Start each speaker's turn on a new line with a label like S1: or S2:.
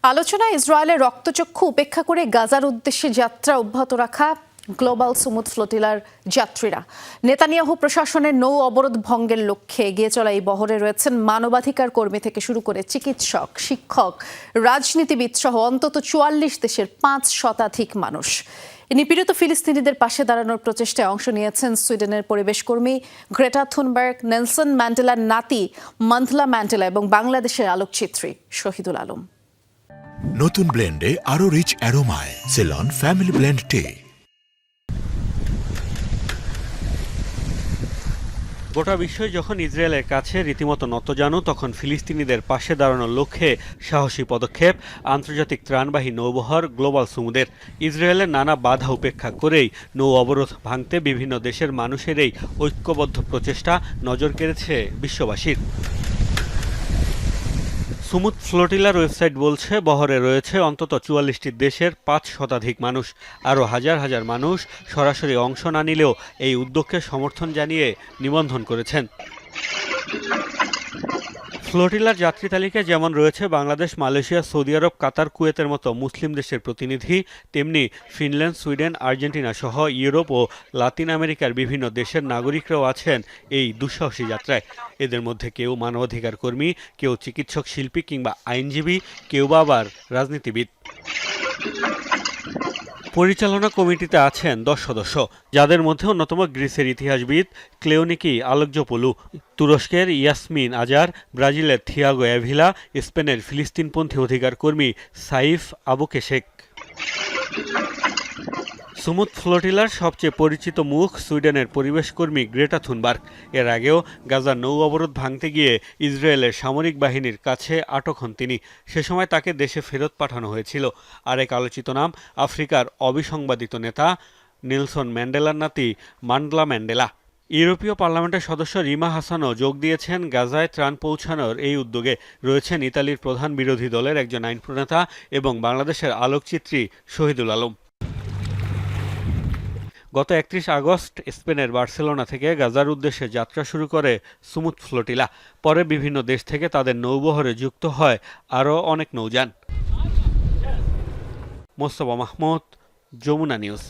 S1: আলোচনায় ইসরায়েলের রক্তচক্ষু উপেক্ষা করে গাজার উদ্দেশ্যে যাত্রা অব্যাহত রাখা গ্লোবাল সুমুদ ফ্লোটিলার যাত্রীরা নেতানিয়াহু প্রশাসনের নৌ অবরোধ ভঙ্গের লক্ষ্যে এগিয়ে চলা এই বহরে রয়েছেন মানবাধিকার কর্মী থেকে শুরু করে চিকিৎসক, শিক্ষক, রাজনীতিবিদ সহ অন্তত ৪৪ দেশের ৫ শতাধিক মানুষ। নিপীড়িত ফিলিস্তিনিদের পাশে দাঁড়ানোর প্রচেষ্টায় অংশ নিয়েছেন সুইডেনের পরিবেশ কর্মী গ্রেটা থুনবার্গ, নেলসন ম্যান্ডেলার নাতি মন্থলা ম্যান্ডেলা এবং বাংলাদেশের আলোকচিত্রী শহীদুল আলম।
S2: নতুন ব্লেন্ডে আরো রিচ অ্যারোমায় সেলন ফ্যামিলি ব্লেন্ড টে।
S3: গোটা বিশ্বই যখন ইসরায়েলের কাছে রীতিমতো নতজানু, তখন ফিলিস্তিনিদের পাশে দাঁড়ানোর লক্ষ্যে সাহসী পদক্ষেপ আন্তর্জাতিক ত্রাণবাহী নৌবহর গ্লোবাল সুমুদের। ইসরায়েলের নানা বাধা উপেক্ষা করেই নৌ অবরোধ ভাঙতে বিভিন্ন দেশের মানুষের এই ঐক্যবদ্ধ প্রচেষ্টা নজর কেড়েছে বিশ্ববাসীর। সুমুদ ফ্লোটিলার ওয়েবসাইট বলছে, বহরে রয়েছে অন্তত ৪৪টি দেশের ৫ শতাধিক মানুষ। আরও হাজার হাজার মানুষ সরাসরি অংশ না নিলেও এই উদ্যোগকে সমর্থন জানিয়ে নিবন্ধন করেছেন। ফ্লোটিলার যাত্রী তালিকায় যেমন রয়েছে বাংলাদেশ, মালয়েশিয়া, সৌদি আরব, কাতার, কুয়েতের মতো মুসলিম দেশের প্রতিনিধি, তেমনি ফিনল্যান্ড, সুইডেন, আর্জেন্টিনা সহ ইউরোপ ও লাতিন আমেরিকার বিভিন্ন দেশের নাগরিকরাও আছেন এই দুঃসাহসী যাত্রায়। এদের মধ্যে কেউ মানবাধিকার কর্মী, কেউ চিকিৎসক, শিল্পী কিংবা আইনজীবী, কেউ বা আবার রাজনীতিবিদ। পরিচালনা কমিটিতে আছেন ১০ সদস্য, যাদের মধ্যে অন্যতম গ্রিসের ইতিহাসবিদ ক্লেওনিকি আলোকজোপোলু, তুরস্কের ইয়াসমিন আজার, ব্রাজিলের থিয়াগো অ্যাভিলা, স্পেনের ফিলিস্তিনপন্থী অধিকার কর্মী সাইফ আবু কেশেক। সুমুদ ফ্লোটিলার সবচেয়ে পরিচিত মুখ সুইডেনের পরিবেশ কর্মী গ্রেটা থুনবার্গ। এর আগেও গাজার নৌ অবরোধ ভাঙতে গিয়ে ইসরায়েলের সামরিক বাহিনীর কাছে আটক হন তিনি। সে সময় তাকে দেশে ফেরত পাঠানো হয়েছিল। আরেক আলোচিত নাম আফ্রিকার অবিসংবাদিত নেতা নেলসন ম্যান্ডেলার নাতি মান্ডলা ম্যান্ডেলা। ইউরোপীয় পার্লামেন্টের সদস্য রিমা হাসানও যোগ দিয়েছেন গাজায় ত্রাণ পৌঁছানোর এই উদ্যোগে। রয়েছেন ইতালির প্রধান বিরোধী দলের একজন আইন প্রণেতা এবং বাংলাদেশের আলোকচিত্রী শহীদুল আলম। গত ৩১ আগস্ট স্পেনের বার্সেলোনা থেকে গাজার উদ্দেশ্যে যাত্রা শুরু করে সুমুদ ফ্লোটিলা। পরে বিভিন্ন দেশ থেকে তাদের নৌবহরে যুক্ত হয় আরও অনেক নৌযান। মোস্তফা মাহমুদ, যমুনা নিউজ।